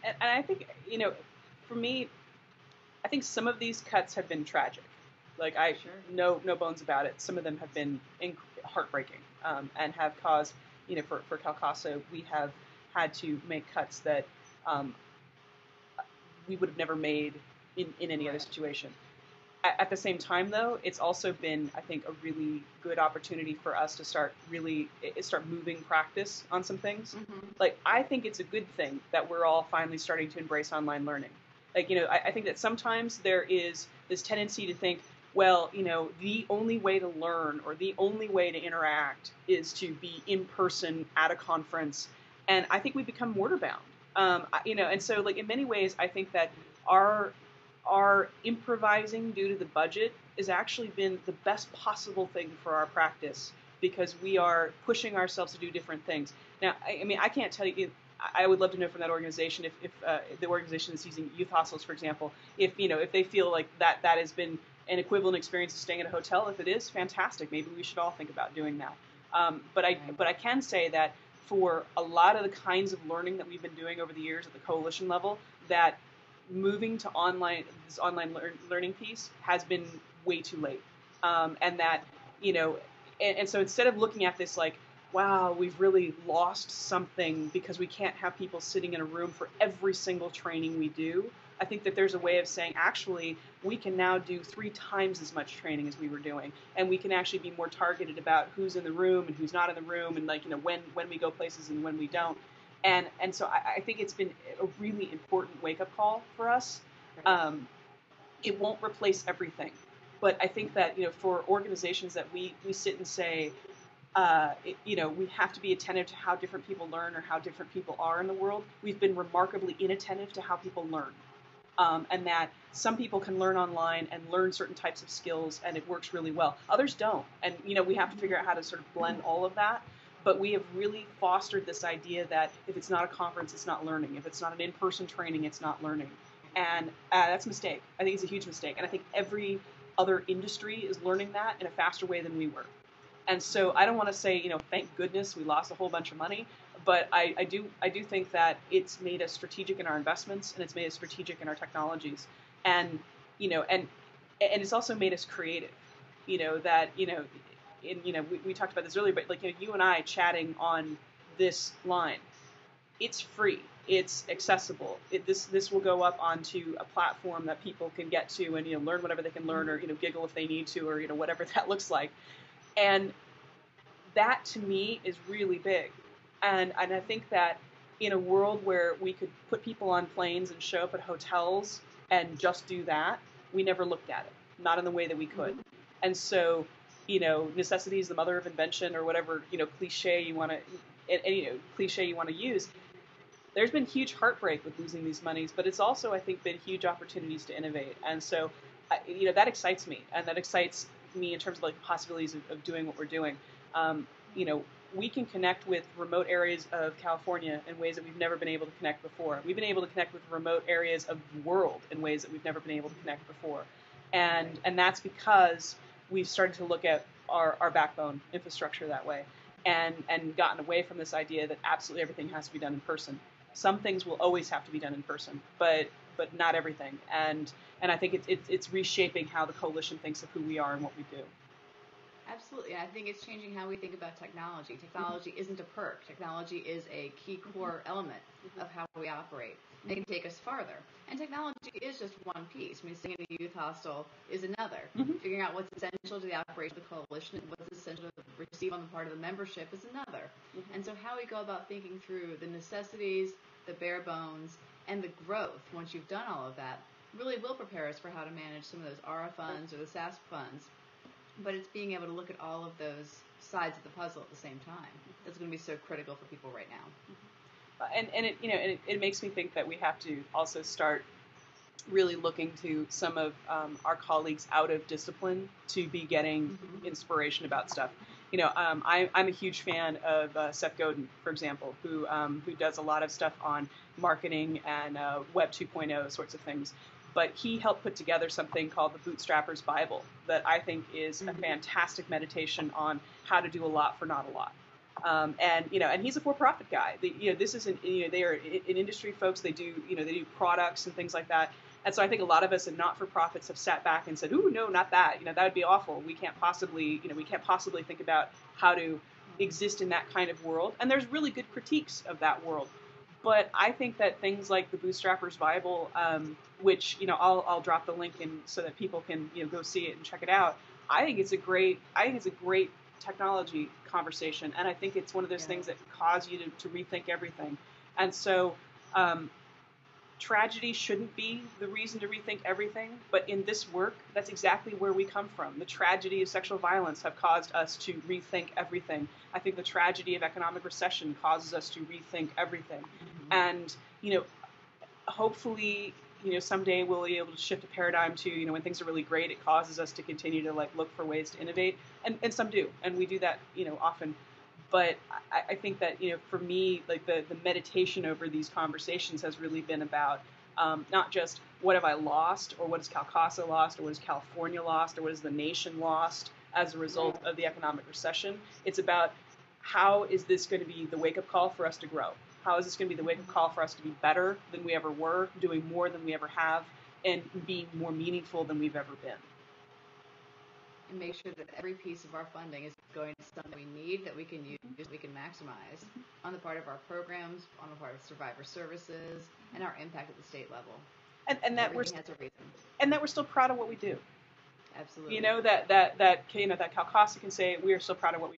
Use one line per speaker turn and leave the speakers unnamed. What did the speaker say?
and I think, for me, I think some of these cuts have been tragic. Like
Sure.
no bones about it. Some of them have been heartbreaking, and have caused, for Calcasa, we have had to make cuts that um, we would have never made in any other
Right.
situation. At the same time, though, it's also been, I think, a really good opportunity for us to start moving practice on some things.
Mm-hmm.
Like, I think it's a good thing that we're all finally starting to embrace online learning. Like, I think that sometimes there is this tendency to think, well, the only way to learn or the only way to interact is to be in person at a conference, and I think we become mortar bound. And so, like, in many ways, I think that our our improvising due to the budget has actually been the best possible thing for our practice, because we are pushing ourselves to do different things. Now, I mean, I can't tell you. I would love to know from that organization if the organization is using youth hostels, for example, if they feel like that has been an equivalent experience to staying at a hotel. If it is, fantastic. Maybe we should all think about doing that. But I
Right.
but I can say that for a lot of the kinds of learning that we've been doing over the years at the coalition level, that moving to this online learning piece has been way too late, and that you know, and so instead of looking at this like, wow, we've really lost something because we can't have people sitting in a room for every single training we do, I think that there's a way of saying, actually, we can now do 3 times as much training as we were doing, and we can actually be more targeted about who's in the room and who's not in the room, and like, when we go places and when we don't. And so I think it's been a really important wake up call for us.
Right.
Um, it won't replace everything, but I think that for organizations that we sit and say, we have to be attentive to how different people learn or how different people are in the world. We've been remarkably inattentive to how people learn. And that some people can learn online and learn certain types of skills, and it works really well. Others don't, and we have to figure out how to sort of blend all of that. But we have really fostered this idea that if it's not a conference, it's not learning. If it's not an in-person training, it's not learning, and that's a mistake. I think it's a huge mistake, and I think every other industry is learning that in a faster way than we were. And so I don't want to say, thank goodness we lost a whole bunch of money, but I do think that it's made us strategic in our investments, and it's made us strategic in our technologies, and and it's also made us creative. That we talked about this earlier, but like you and I chatting on this line, it's free. It's accessible. This will go up onto a platform that people can get to and learn whatever they can learn, or giggle if they need to, or whatever that looks like. And that to me is really big. And I think that in a world where we could put people on planes and show up at hotels and just do that, we never looked at it, not in the way that we could. And so, necessity is the mother of invention, or whatever cliche you want to, cliche you want to use. There's been huge heartbreak with losing these monies, but it's also, I think, been huge opportunities to innovate. And so, that excites me, and that excites me in terms of like possibilities of doing what we're doing. Um, you know, we can connect with remote areas of California in ways that we've never been able to connect before. We've been able to connect with remote areas of the world in ways that we've never been able to connect before. And that's because we've started to look at our backbone infrastructure that way, and gotten away from this idea that absolutely everything has to be done in person. Some things will always have to be done in person, but not everything. And I think it's reshaping how the coalition thinks of who we are and what we do.
Absolutely. I think it's changing how we think about technology. Technology isn't a perk. Technology is a key core element of how we operate. It can take us farther. And technology is just one piece. I mean, staying in a youth hostel is another.
Mm-hmm.
Figuring out what's essential to the operation of the coalition and what's essential to receive on the part of the membership is another.
Mm-hmm.
And so how we go about thinking through the necessities, the bare bones, and the growth once you've done all of that really will prepare us for how to manage some of those ARA funds or the SAS funds. But it's being able to look at all of those sides of the puzzle at the same time that's going to be so critical for people right now.
And it makes me think that we have to also start really looking to some of our colleagues out of discipline to be getting inspiration about stuff. I'm a huge fan of Seth Godin, for example, who does a lot of stuff on marketing and Web 2.0 sorts of things. But he helped put together something called the Bootstrapper's Bible that I think is a fantastic meditation on how to do a lot for not a lot. And and he's a for-profit guy. This isn't they are in industry folks. They do they do products and things like that. And so I think a lot of us in not-for-profits have sat back and said, "Ooh, no, not that. That would be awful. We can't possibly think about how to exist in that kind of world." And there's really good critiques of that world. But I think that things like the Bootstrappers Bible, which I'll drop the link in so that people can go see it and check it out. I think it's a great technology conversation, and I think it's one of those things that cause you to rethink everything. And so tragedy shouldn't be the reason to rethink everything, but in this work, that's exactly where we come from. The tragedy of sexual violence have caused us to rethink everything. I think the tragedy of economic recession causes us to rethink everything. Mm-hmm. And hopefully someday we'll be able to shift a paradigm to when things are really great, it causes us to continue to look for ways to innovate, and some do, and we do that often. But I think that for me, the meditation over these conversations has really been about not just what have I lost, or what has Calcasa lost, or what has California lost, or what has the nation lost as a result of the economic recession. It's about how is this going to be the wake-up call for us to grow? How is this going to be the wake-up call for us to be better than we ever were, doing more than we ever have, and being more meaningful than we've ever been?
And make sure that every piece of our funding is going to something we need, that we can use, we can maximize on the part of our programs, on the part of survivor services, and our impact at the state level.
And that
everything has a reason.
And that we're still proud of what we do.
Absolutely.
That Calcasa can say we are so proud of what we